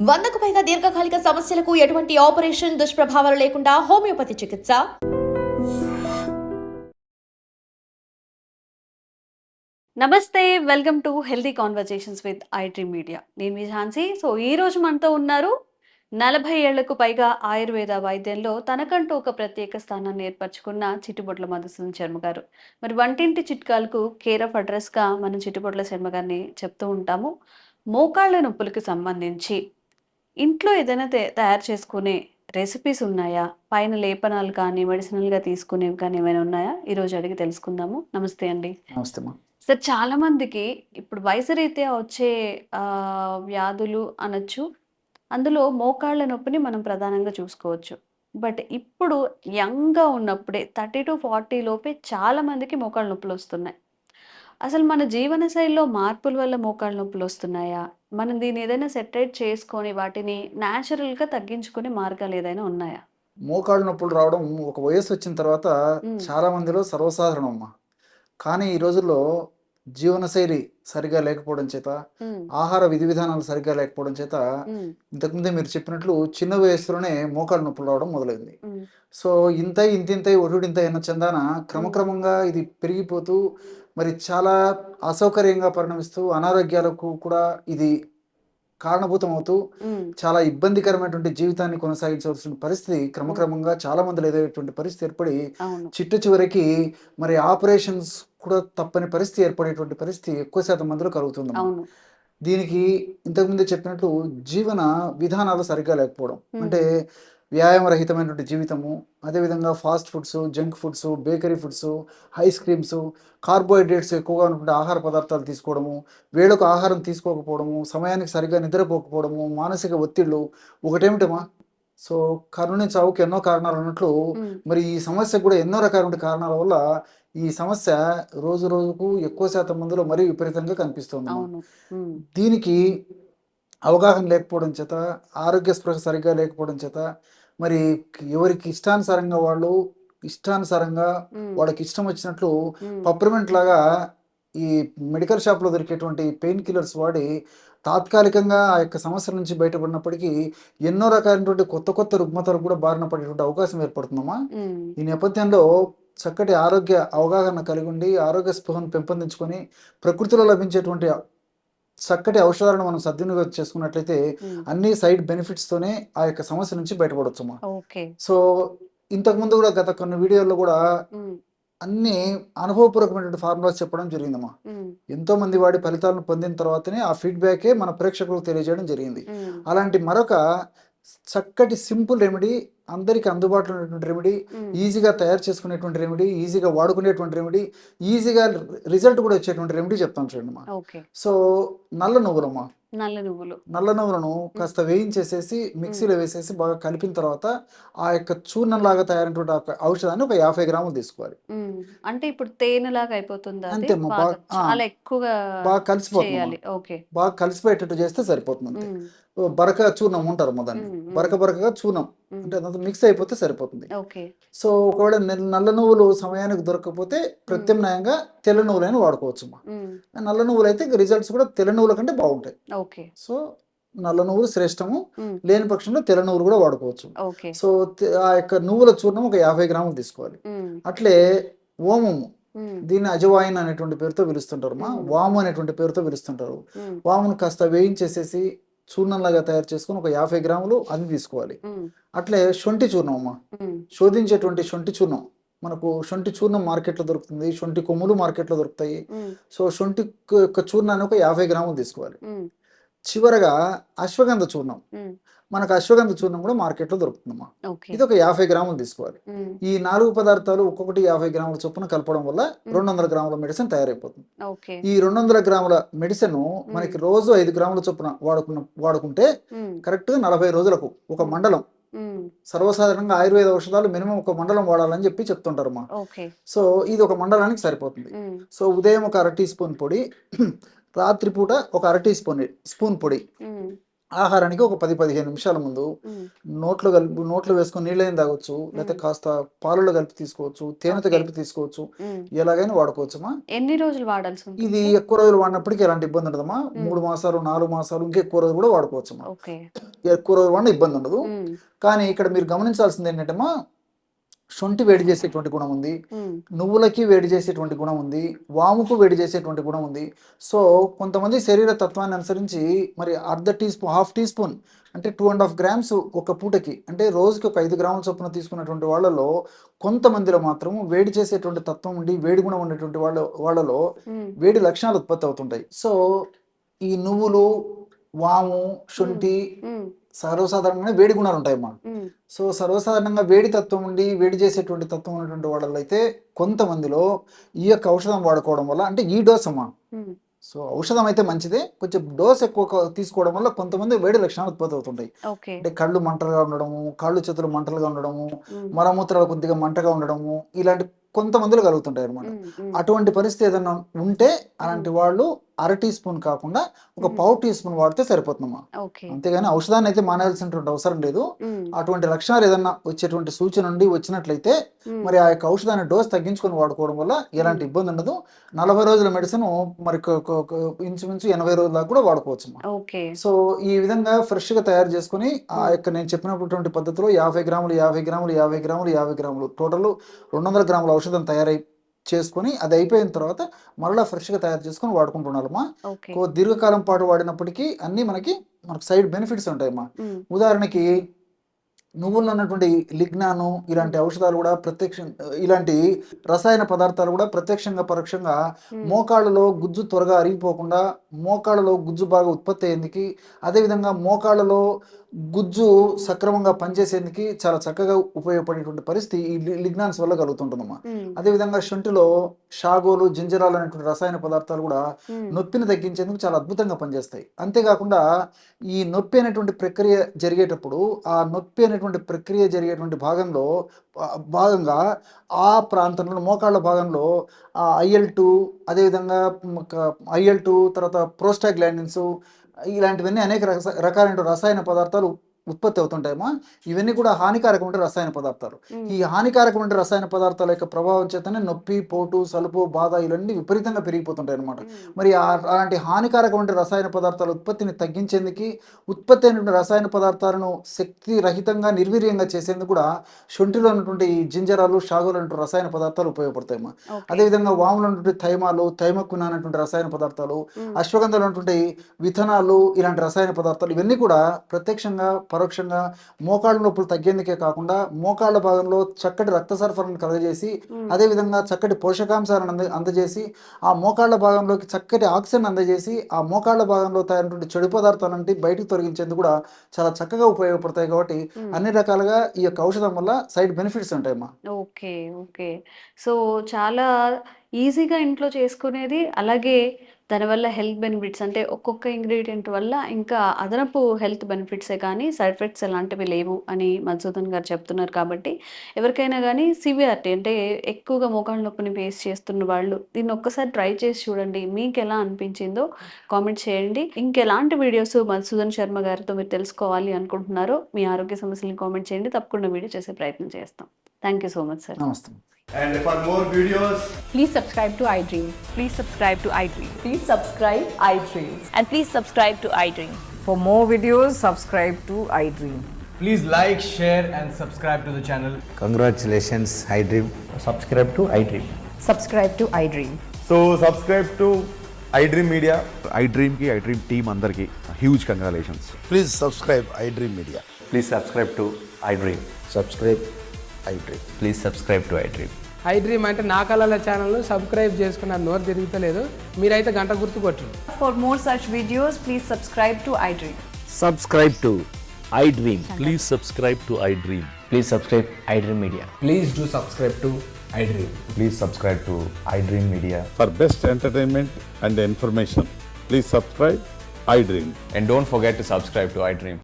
వందకు పైగా దీర్ఘకాలిక సమస్యలకు ఎటువంటి ఆపరేషన్ దుష్ప్రభావాలు లేకుండా హోమియోపతి చికిత్స. నమస్తే, welcome to healthy conversations with iDream media. నేను మీ ఝాన్సీ. సో ఈ రోజు మనతో ఉన్నారు 40 ఏళ్లకు పైగా ఆయుర్వేద వైద్యంలో తనకంటూ ఒక ప్రత్యేక స్థానాన్ని ఏర్పరచుకున్న చిట్టుబొట్ల మధుసూదన్ శర్మ గారు. మరి వంటింటి చిట్కాలకు కేర్ ఆఫ్ అడ్రస్గా మనం చిట్టుబొట్ల శర్మ గారిని చెప్తూ ఉంటాము. మోకాళ్ళ నొప్పులకు సంబంధించి ఇంట్లో ఏదైనా తయారు చేసుకునే రెసిపీస్ ఉన్నాయా? పైన లేపనాలు కానీ మెడిసినల్గా తీసుకునేవి కానీ ఏమైనా ఉన్నాయా? ఈరోజు అడిగి తెలుసుకుందాము. నమస్తే అండి. నమస్తే అమ్మా. సార్, చాలా మందికి ఇప్పుడు వయసు రీత్యా వచ్చే వ్యాధులు అనొచ్చు. అందులో మోకాళ్ళ నొప్పిని మనం ప్రధానంగా చూసుకోవచ్చు. బట్ ఇప్పుడు యంగ్‌గా ఉన్నప్పుడే 30-40 లోపే చాలా మందికి మోకాళ్ళ నొప్పులొస్తున్నాయి. అసలు మన జీవనశైలిలో మార్పుల వల్ల మోకాళ్ళ నొప్పులొస్తున్నాయా? మనం దీన్ని ఏదైనా సెటరేట్ చేసుకొని వాటిని న్యాచురల్‌గా తగ్గించుకునే మార్గాలు ఏదైనా ఉన్నాయా? మోకాళ్ళ నొప్పులు రావడం ఒక వయస్సు వచ్చిన తర్వాత హ్మ్. చాలా మందిలో సర్వసాధారణం అమ్మా. కానీ ఈ రోజుల్లో జీవనశైలి సరిగా లేకపోవడం చేత, హ్మ్. ఆహార విధి విధానాలు సరిగ్గా లేకపోవడం చేత, హ్మ్. ఇంతకుముందే మీరు చెప్పినట్లు చిన్న వయస్సులోనే మోకాళ్ళ నొప్పులు రావడం మొదలైంది. హ్మ్. సో ఇంతై ఇంతింతై ఒటుడింతై అన్న చందాన హ్మ్. క్రమక్రమంగా ఇది పెరిగిపోతూ మరి చాలా అసౌకర్యంగా పరిణమిస్తూ అనారోగ్యాలకు కూడా ఇది కారణభూతమవుతూ హ్మ్. చాలా ఇబ్బందికరమైనటువంటి జీవితాన్ని కొనసాగించవలసిన పరిస్థితి హ్మ్. క్రమక్రమంగా చాలా మందిలో ఎదురయ్యేటువంటి పరిస్థితి ఏర్పడి అవును. చిట్ట చివరికి మరి ఆపరేషన్స్ కూడా తప్పని పరిస్థితి ఏర్పడేటువంటి పరిస్థితి ఎక్కువ శాతం మందిలో కలుగుతుందమ్మా. అవును. దీనికి ఇంతకుముందే చెప్పినట్లు జీవన విధానాలు సరిగ్గా లేకపోవడం. అంటే హ్మ్. వ్యాయామరహితమైనటువంటి జీవితము, అదేవిధంగా fast foods, junk foods, bakery foods, ice creams, carbohydrates ఎక్కువగా ఉన్నటువంటి ఆహార పదార్థాలు తీసుకోవడము, వేళకు ఆహారం తీసుకోకపోవడము, సమయానికి సరిగ్గా నిద్రపోకపోవడము, మానసిక ఒత్తిళ్ళు ఒకటేమిటమా. సో కరుణ చావుకి ఎన్నో కారణాలు అన్నట్లు హ్మ్. మరి ఈ సమస్యకు కూడా ఎన్నో రకాలైన కారణాల వల్ల ఈ సమస్య రోజు రోజుకు ఎక్కువ శాతం మందిలో మరీ విపరీతంగా కనిపిస్తోందమ్మా. అవును. హ్మ్. దీనికి అవగాహన లేకపోవడం చేత, ఆరోగ్య స్పృహ సరిగ్గా లేకపోవడం చేత, మరి ఎవరికి ఇష్టానుసారంగా వాళ్ళు, ఇష్టానుసారంగా హ్మ్. వాళ్ళకి ఇష్టం వచ్చినట్లు హ్మ్. పప్రిమెంట్ లాగా ఈ మెడికల్ షాప్‌లో దొరికేటువంటి పెయిన్ కిల్లర్స్ వాడి తాత్కాలికంగా ఆ యొక్క సమస్య నుంచి బయటపడినప్పటికీ, ఎన్నో రకాలైనటువంటి కొత్త కొత్త రుగ్మతలకు కూడా బారిన పడేటువంటి అవకాశం ఏర్పడుతుందమ్మా. హ్మ్. ఈ నేపథ్యంలో చక్కటి ఆరోగ్య అవగాహన కలిగుండి, ఆరోగ్య స్పృహను పెంపొందించుకొని, ప్రకృతిలో లభించేటువంటి చక్కటి ఔషధాలను మనం సద్వినియోగం చేసుకున్నట్లయితే హ్మ్. అన్ని సైడ్ బెనిఫిట్స్‌తోనే ఆ యొక్క సమస్య నుంచి బయటపడొచ్చమ్మా. ఓకే. సో, ఇంతకుముందు గూడా గత కొన్ని వీడియోల్లో గూడా హ్మ్. అన్నీ అనుభవపూర్వకమైనటువంటి ఫార్ములాస్ చెప్పడం జరిగిందమ్మా. హ్మ్. ఎంతోమంది వాడి ఫలితాలను పొందిన తర్వాతనే ఆ ఫీడ్‌బ్యాకే మన ప్రేక్షకులకు తెలియజేయడం జరిగింది. హ్మ్. అలాంటి మరొక చక్కటి సింపుల్ రెమెడీ, అందరికి అందుబాటులో ఉన్నటువంటి రెమెడీ, హ్మ్. ఈజీగా తయారు చేసుకునేటువంటి రెమెడీ, ఈజీగా వాడుకునేటువంటి రెమెడీ, ఈజీగా రిజల్ట్ కూడా వచ్చేటువంటి రెమెడీ చెప్తాను చూడండమ్మా. ఓకే. సో, నల్ల నువ్వులమ్మా. నల్ల నువ్వులు. నల్ల నువ్వులను హ్మ్. కాస్త వేయించేసేసి, హ్మ్. మిక్సీలో వేసేసి బాగా కలిపిన తర్వాత, ఆ యొక్క చూర్ణంలాగా తయారైనటువంటి ఆ యొక్క ఔషధాన్ని ఒక 50 గ్రాములు తీసుకోవాలి. హ్మ్. అంటే ఇప్పుడు తేనెలాగా అయిపోతుందా అది? అంతే అమ్మా. బాగా ఆ! చాలా ఎక్కువగా బాగా కలిసిపోతుందమ్మా. చేయాలి. ఓకే. బాగా కలిసిపోయేటట్టు చేస్తే సరిపోతుంది అంతే. హ్మ్. బరక చూర్ణం అంటారమ్మా దాన్ని. హ్మ్. హ్మ్. బరక బరకగా చూర్ణం. హ్మ్. అంటే అదంతా మిక్స్ అయిపోతే సరిపోతుంది. ఓకే. సో, ఒకవేళ నల్ల నువ్వులు సమయానికి దొరకకపోతే హ్మ్. ప్రత్యామ్నాయంగా తెల్ల నువ్వులైనా వాడుకోవచ్చమ్మా. హ్మ్. నల్ల నువ్వులైతే ఇంక రిజల్ట్స్ కూడా తెల్ల నువ్వుల కంటే బావుంటాయి. ఓకే. సో, నల్ల నువ్వులు శ్రేష్టము. హ్మ్. లేని పక్షంలో తెల్ల నువ్వులు కూడా వాడుకోవచ్చు. ఓకే. సో, ఆ యొక్క నువ్వుల చూర్ణం ఒక 50 గ్రాములు తీసుకోవాలి. హ్మ్. అట్లే ఓమము. హ్మ్. దీన్ని అజవాయిన్ అనేటువంటి పేరుతో పిలుస్తుంటారమ్మా. హ్మ్. వాము అనేటువంటి పేరుతో పిలుస్తుంటారు. హ్మ్. వామును కాస్త వేయించేసేసి చూర్ణంలాగా తయారు చేసుకొని ఒక 50 గ్రాములు అది తీసుకోవాలి. హ్మ్. అట్లే శొంఠి చూర్ణం అమ్మ. హ్మ్. శోధించేటువంటి శొంఠి చూర్ణం. మనకు శొంఠి చూర్ణం మార్కెట్‌లో దొరుకుతుంది. శొంఠి కొమ్ములు మార్కెట్‌లో దొరుకుతాయి. హ్మ్. సో, శొంఠి యొక్క చూర్ణాన్ని ఒక 50 గ్రాములు తీసుకోవాలి. హ్మ్. చివరగా అశ్వగంధ చూర్ణం. హ్మ్. మనకు అశ్వగంధ చూర్ణం కూడా మార్కెట్‌లో దొరుకుతుందమ్మా. ఓకే. ఇది ఒక 50 గ్రాములు తీసుకోవాలి. హ్మ్. ఈ 4 పదార్థాలు ఒక్కొక్కటి 50 గ్రాముల చొప్పున కలపడం వల్ల హ్మ్. 200 గ్రాముల మెడిసిన్ తయారైపోతుంది. ఓకే. ఈ 200 గ్రాముల మెడిసిను హ్మ్. మనకి రోజు 5 గ్రాముల చొప్పున వాడుకుంటే హ్మ్. కరెక్ట్‌గా 40 రోజులకు ఒక హ్మ్. మండలం. హ్మ్. సర్వసాధారణంగా ఆయుర్వేద ఔషధాలు మినిమమ్ ఒక మండలం వాడాలని చెప్పి చెప్తుంటారమ్మా. ఓకే. సో, ఇది ఒక మండలానికి సరిపోతుంది. హ్మ్. సో, ఉదయం ఒక అర టీ స్పూన్ పొడి, రాత్రిపూట ఒక అర టీ స్పూన్ స్పూన్ పొడి. హ్మ్. ఆహారానికి ఒక 10-15 నిమిషాల ముందు నోట్లో వేసుకొని నీళ్ళని తాగొచ్చు, లేకపోతే కాస్త పాలలో కలిపి తీసుకోవచ్చు, తేనెతో కలిపి తీసుకోవచ్చు, ఎలాగైనా వాడుకోవచ్చమ్మా. ఎన్ని రోజులు వాడాల్సి ఉంటుంది? ఇది ఎక్కువ రోజులు వాడినప్పటికీ ఎలాంటి ఇబ్బంది ఉండదమ్మా. 3 మాసాలు 4 మాసాలు ఇంకా ఎక్కువ రోజులు కూడా వాడుకోవచ్చమ్మా. ఎక్కువ రోజులు వాడిన ఇబ్బంది ఉండదు. కానీ ఇక్కడ మీరు గమనించాల్సింది ఏంటంటే శొంఠి వేడి చేసేటువంటి గుణం ఉంది, నువ్వులకి వేడి చేసేటువంటి గుణం ఉంది, వాముకు వేడి చేసేటువంటి గుణం ఉంది. సో కొంతమంది శరీర తత్వాన్ని అనుసరించి మరి హాఫ్ టీ స్పూన్ అంటే 2.5 గ్రామ్స్ ఒక పూటకి, అంటే రోజుకి ఒక 5 గ్రాముల చొప్పున తీసుకున్నటువంటి వాళ్ళలో కొంతమందిలో మాత్రం వేడి చేసేటువంటి తత్వం ఉండి వేడి గుణం ఉండేటువంటి వాళ్ళలో వేడి లక్షణాలు ఉత్పత్తి అవుతుంటాయి. సో ఈ నువ్వులు, వాము, శొంఠి సర్వసాధారణంగా వేడి గుణాలు ఉంటాయమ్మా. సో సర్వసాధారణంగా వేడి తత్వం ఉండి వేడి చేసేటువంటి తత్వం ఉన్నటువంటి వాళ్ళలో అయితే కొంతమందిలో ఈ యొక్క ఔషధం వాడుకోవడం వల్ల, అంటే ఈ డోస్ అమ్మా, సో ఔషధం అయితే మంచిదే, కొంచెం డోస్ ఎక్కువ తీసుకోవడం వల్ల కొంతమంది వేడి లక్షణాలు ఉత్పత్తి అవుతుంటాయి. అంటే కళ్ళు మంటలుగా ఉండడము, కాళ్ళు చేతులు మంటలుగా ఉండడము, మలమూత్రాలు కొద్దిగా మంటగా ఉండడము, ఇలాంటి కొంతమందిలో కలుగుతుంటాయి అనమాట. అటువంటి పరిస్థితి ఏదైనా ఉంటే అలాంటి వాళ్ళు 1/2 టీ స్పూన్ కాకుండా ఒక 1/4 టీ స్పూన్ వాడితే సరిపోతుందమ్మా. అంతేగాని ఔషధాన్ని అయితే మానేయాల్సినటువంటి అవసరం లేదు. అటువంటి లక్షణాలు ఏదన్నా వచ్చేటువంటి సూచన నుండి వచ్చినట్లయితే మరి ఆ యొక్క ఔషధాన్ని డోస్ తగ్గించుకొని వాడుకోవడం వల్ల ఎలాంటి ఇబ్బంది ఉండదు. 40 రోజుల మెడిసిన్ మరి ఇంచుమించు 80 రోజుల దాకా కూడా వాడుకోవచ్చు. సో ఈ విధంగా ఫ్రెష్ గా తయారు చేసుకుని ఆ యొక్క నేను చెప్పినటువంటి పద్ధతిలో 50 గ్రాములు 50 గ్రాములు 50 గ్రాములు 50 గ్రాములు టోటల్ 200 గ్రాముల ఔషధం తయారై చేసుకొని అది అయిపోయిన తర్వాత మరలా ఫ్రెష్గా తయారు చేసుకొని వాడుకుంటున్నారమ్మా. దీర్ఘకాలం పాటు వాడినప్పటికీ అన్ని మనకి సైడ్ బెనిఫిట్స్ ఉంటాయమ్మా. ఉదాహరణకి నువ్వుల్లో ఉన్నటువంటి లిగ్నాను ఇలాంటి ఔషధాలు కూడా ఇలాంటి రసాయన పదార్థాలు కూడా ప్రత్యక్షంగా పరోక్షంగా మోకాళ్ళలో గుజ్జు త్వరగా అరిగిపోకుండా, మోకాళ్ళలో గుజ్జు బాగా ఉత్పత్తి అయ్యేందుకు, అదేవిధంగా మోకాళ్ళలో గుజ్జు సక్రమంగా పనిచేసేందుకు చాలా చక్కగా ఉపయోగపడేటువంటి పరిస్థితి ఈ లిగ్నాన్స్ వల్ల కలుగుతుంటుందమ్మా. అదేవిధంగా శొంఠిలో షాగోలు, జింజరాలు అనేటువంటి రసాయన పదార్థాలు కూడా నొప్పిని తగ్గించేందుకు చాలా అద్భుతంగా పనిచేస్తాయి. అంతేకాకుండా ఈ నొప్పి అనేటువంటి ప్రక్రియ జరిగేటప్పుడు ఆ నొప్పి అనేటువంటి ప్రక్రియ జరిగేటువంటి భాగంగా ఆ ప్రాంతంలో మోకాళ్ళ భాగంలో IL-2, అదేవిధంగా IL-2 తర్వాత ప్రోస్టాగ్లాండిన్స్ ఇలాంటివన్నీ అనేక రకాలైన రసాయన పదార్థాలు ఉత్పత్తి అవుతుంటాయమ్మా. ఇవన్నీ కూడా హానికారకమైన రసాయన పదార్థాలు. ఈ హానికారకమైన రసాయన పదార్థాల యొక్క ప్రభావం చేతనే నొప్పి, పోటు, సలుపు, బాధ ఇవన్నీ విపరీతంగా పెరిగిపోతుంటాయి అనమాట. మరి అలాంటి హానికారకమైన రసాయన పదార్థాల ఉత్పత్తిని తగ్గించేందుకు, ఉత్పత్తి అయినటువంటి రసాయన పదార్థాలను శక్తి రహితంగా నిర్వీర్యంగా చేసేందుకు కూడా శొంఠిలో ఉన్నటువంటి జింజరాలు, షాగోలు అనేటువంటి రసాయన పదార్థాలు ఉపయోగపడతాయమ్మా. అదేవిధంగా వాములో ఉన్నటువంటి థైమాలు, థైమక్విన్ అనేటువంటి రసాయన పదార్థాలు, అశ్వగంధలో ఉన్నటువంటి విథనాలు ఇలాంటి రసాయన పదార్థాలు ఇవన్నీ కూడా ప్రత్యక్షంగా పరోక్షంగా మోకాళ్ళ నొప్పులు తగ్గేందుకే కాకుండా మోకాళ్ళ భాగంలో చక్కటి రక్త సరఫరాను కలగజేసి, అదేవిధంగా చక్కటి పోషకాంశాలను అందజేసి, ఆ మోకాళ్ళ భాగంలోకి చక్కటి ఆక్సిజన్ అందజేసి, ఆ మోకాళ్ళ భాగంలో తయారైనటువంటి చెడు పదార్థాలంటే బయటకు తొలగించేందుకు కూడా చాలా చక్కగా ఉపయోగపడతాయి. కాబట్టి అన్ని రకాలుగా ఈ యొక్క ఔషధం వల్ల సైడ్ బెనిఫిట్స్ ఉంటాయమ్మా. ఓకే. సో చాలా ఈజీగా ఇంట్లో చేసుకునేది, అలాగే దానివల్ల హెల్త్ బెనిఫిట్స్ అంటే ఒక్కొక్క ఇంగ్రీడియంట్ వల్ల ఇంకా అదనపు హెల్త్ బెనిఫిట్సే కానీ సైడ్ ఎఫెక్ట్స్ ఎలాంటివి లేవు అని మధుసూదన్ గారు చెప్తున్నారు. కాబట్టి ఎవరికైనా కానీ సివియారిటీ అంటే ఎక్కువగా మోకాళ్ళ నొప్పిని ఫేస్ చేస్తున్న వాళ్ళు దీన్ని ఒక్కసారి ట్రై చేసి చూడండి. మీకు ఎలా అనిపించిందో కామెంట్ చేయండి. ఇంకెలాంటి వీడియోస్ మధుసూదన్ శర్మ గారితో మీరు తెలుసుకోవాలి అనుకుంటున్నారో మీ ఆరోగ్య సమస్యలను కామెంట్ చేయండి. తప్పకుండా వీడియో చేసే ప్రయత్నం చేస్తాం. Thank you so much sir. నమస్తే. And for more videos, please subscribe to iDream. Please subscribe to iDream. Please subscribe iDream. And please subscribe to iDream. For more videos, subscribe to iDream. please like, share and subscribe to the channel. Congratulations, iDream. Subscribe to iDream. Subscribe to iDream. So subscribe to iDream Media. iDream team andarki huge congratulations. Please subscribe iDream Media. Please subscribe to iDream. Subscribe iDream. Please subscribe to iDream. iDream అంటే నా కళల ఛానల్ను subscribe చేసుకున్న నోరు తిరుగుతలేదు, మీరైతే గంట గుర్తు కొట్టండి. For more such videos, please subscribe to iDream. Subscribe to iDream. Please subscribe to iDream. Please subscribe iDream Media. Please do subscribe to iDream. Please subscribe to iDream Media. For best entertainment and information, please subscribe iDream. And don't forget to subscribe to iDream.